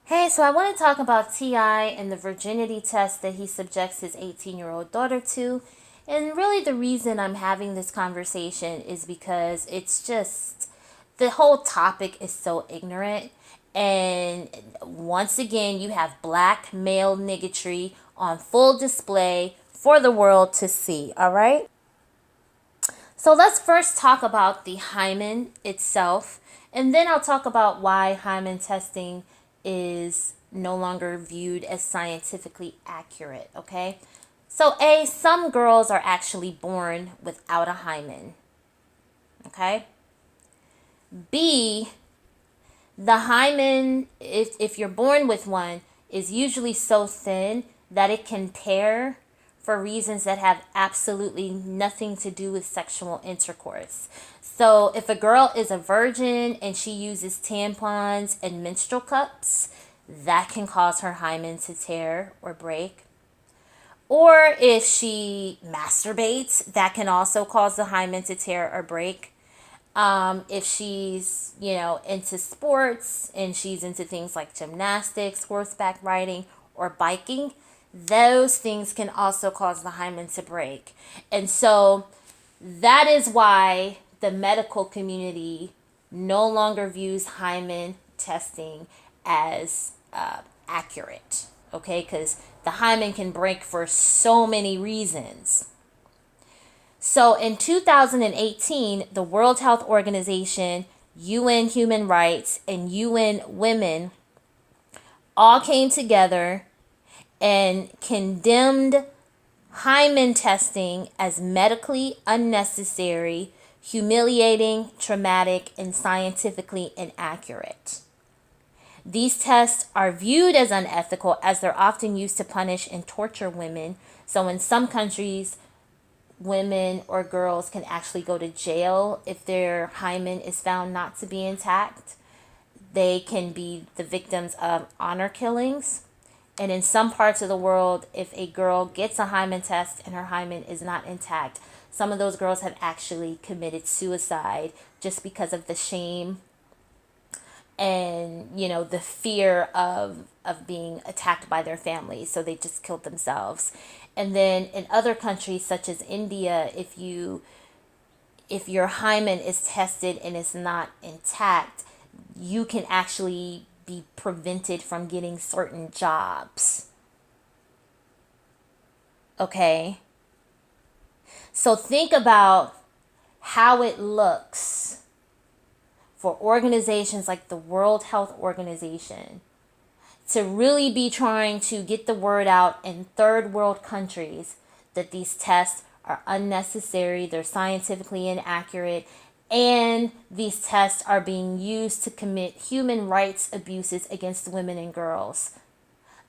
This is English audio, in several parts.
Hey, so I want to talk about T.I. and the virginity test that he subjects his 18-year-old daughter to. And really, the reason I'm having this conversation is because it's just the whole topic is so ignorant. And once again, you have black male niggatry on full display for the world to see, all right? So let's first talk about the hymen itself, and then I'll talk about why hymen testing is no longer viewed as scientifically accurate, okay? So, A, some girls are actually born without a hymen, okay? B, the hymen, if you're born with one, is usually so thin that it can tear for reasons that have absolutely nothing to do with sexual intercourse. So if a girl is a virgin and she uses tampons and menstrual cups, that can cause her hymen to tear or break. Or if she masturbates, that can also cause the hymen to tear or break. If she's, into sports and she's into things like gymnastics, horseback riding, or biking, those things can also cause the hymen to break. And so that is why the medical community no longer views hymen testing as accurate, okay? Because the hymen can break for so many reasons. So in 2018, the World Health Organization, UN Human Rights, and UN Women all came together and condemned hymen testing as medically unnecessary, humiliating, traumatic, and scientifically inaccurate. These tests are viewed as unethical as they're often used to punish and torture women. So in some countries, women or girls can actually go to jail if their hymen is found not to be intact. They can be the victims of honor killings. And in some parts of the world, if a girl gets a hymen test and her hymen is not intact, some of those girls have actually committed suicide just because of the shame and the fear of being attacked by their families, so they just killed themselves. And then in other countries such as India, if your hymen is tested and it's not intact, you can actually be prevented from getting certain jobs. Okay, so think about how it looks for organizations like the World Health Organization to really be trying to get the word out in third world countries that these tests are unnecessary, they're scientifically inaccurate, and these tests are being used to commit human rights abuses against women and girls.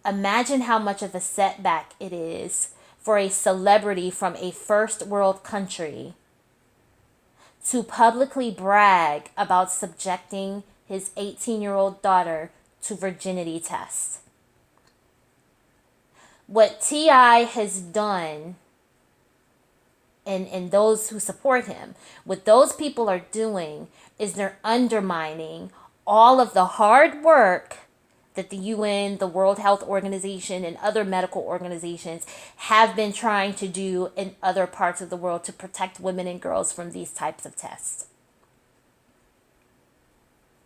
Imagine how much of a setback it is for a celebrity from a first world country to publicly brag about subjecting his 18-year-old daughter to virginity tests. What T.I. has done, and those who support him, what those people are doing is they're undermining all of the hard work that the UN, the World Health Organization, and other medical organizations have been trying to do in other parts of the world to protect women and girls from these types of tests.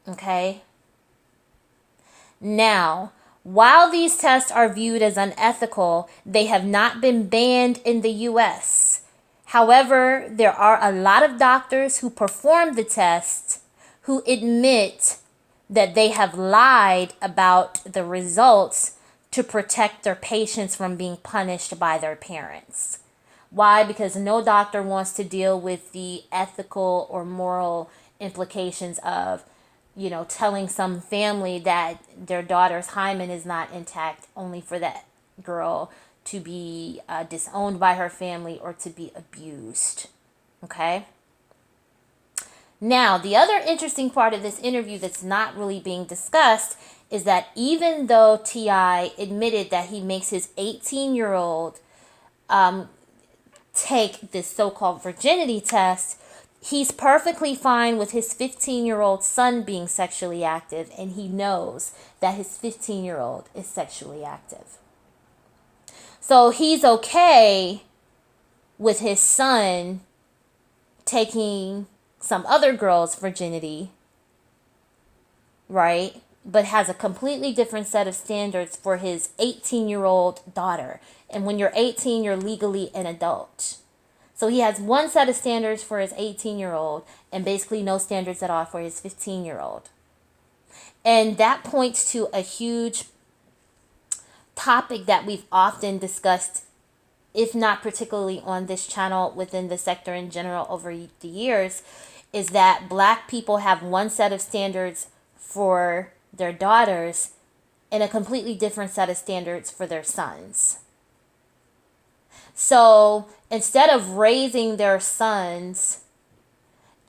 Okay? Now, while these tests are viewed as unethical, they have not been banned in the US. However, there are a lot of doctors who perform the tests who admit that they have lied about the results to protect their patients from being punished by their parents. Why? Because no doctor wants to deal with the ethical or moral implications of, telling some family that their daughter's hymen is not intact only for that girl to be disowned by her family or to be abused. Okay? Now, the other interesting part of this interview that's not really being discussed is that even though T.I. admitted that he makes his 18-year-old take this so-called virginity test, He's perfectly fine with his 15-year-old son being sexually active, and he knows that his 15-year-old is sexually active. So he's okay with his son taking some other girl's virginity, right? But has a completely different set of standards for his 18-year-old daughter. And when you're 18, you're legally an adult. So he has one set of standards for his 18-year-old and basically no standards at all for his 15-year-old. And that points to a huge topic that we've often discussed, if not particularly on this channel, within the sector in general over the years, is that Black people have one set of standards for their daughters and a completely different set of standards for their sons. So instead of raising their sons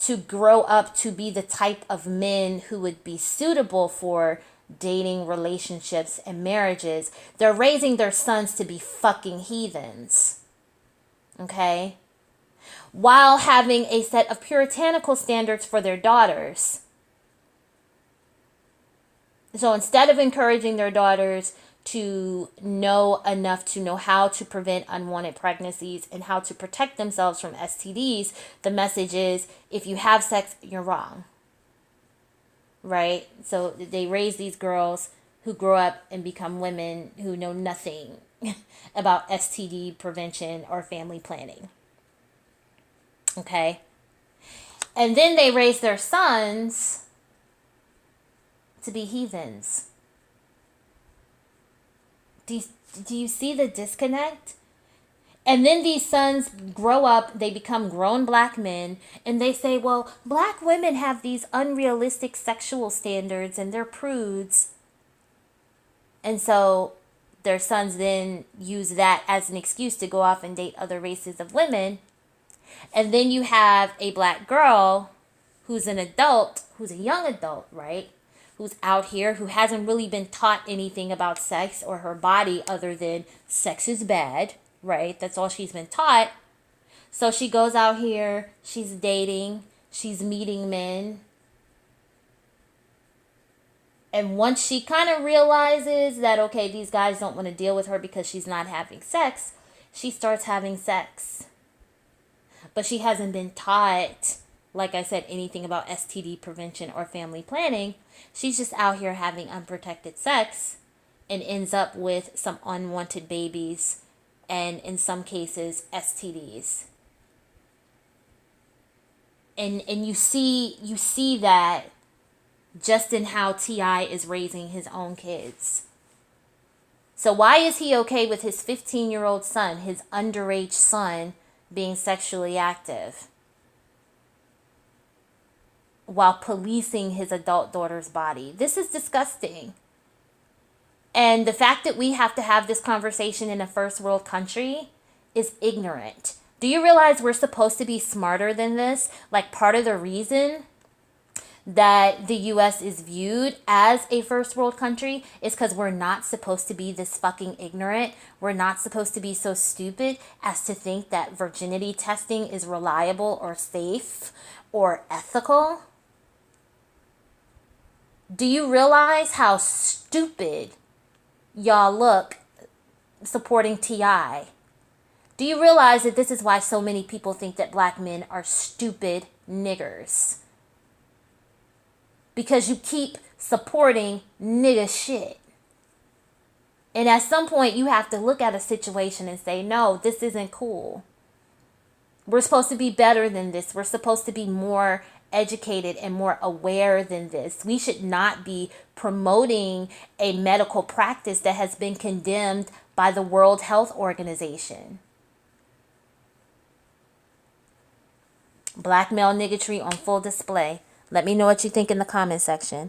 to grow up to be the type of men who would be suitable for dating, relationships, and marriages, they're raising their sons to be fucking heathens. Okay? While having a set of puritanical standards for their daughters. So instead of encouraging their daughters to know enough to know how to prevent unwanted pregnancies and how to protect themselves from STDs, the message is, if you have sex, you're wrong. Right? So they raise these girls who grow up and become women who know nothing about STD prevention or family planning. Okay? And then they raise their sons to be heathens. Do you see the disconnect? And then these sons grow up, they become grown Black men, and they say, well, Black women have these unrealistic sexual standards and they're prudes. And so their sons then use that as an excuse to go off and date other races of women. And then you have a Black girl who's an adult, who's a young adult, right? Who's out here, who hasn't really been taught anything about sex or her body other than sex is bad, right? That's all she's been taught. So she goes out here, she's dating, she's meeting men. And once she kind of realizes that, okay, these guys don't want to deal with her because she's not having sex, she starts having sex. But she hasn't been taught, like I said, anything about STD prevention or family planning. She's just out here having unprotected sex and ends up with some unwanted babies and, in some cases, STDs. And you see that just in how T.I. is raising his own kids. So why is he okay with his 15-year-old son, his underage son, being sexually active, while policing his adult daughter's body? This is disgusting. And the fact that we have to have this conversation in a first world country is ignorant. Do you realize we're supposed to be smarter than this? Like, part of the reason that the U.S. is viewed as a first world country is because we're not supposed to be this fucking ignorant. We're not supposed to be so stupid as to think that virginity testing is reliable or safe or ethical. Do you realize how stupid y'all look supporting T.I.? Do you realize that this is why so many people think that Black men are stupid niggers? Because you keep supporting nigga shit. And at some point you have to look at a situation and say, no, this isn't cool. We're supposed to be better than this. We're supposed to be more educated and more aware than this. We should not be promoting a medical practice that has been condemned by the World Health Organization. Black male niggatry on full display. Let me know what you think in the comment section.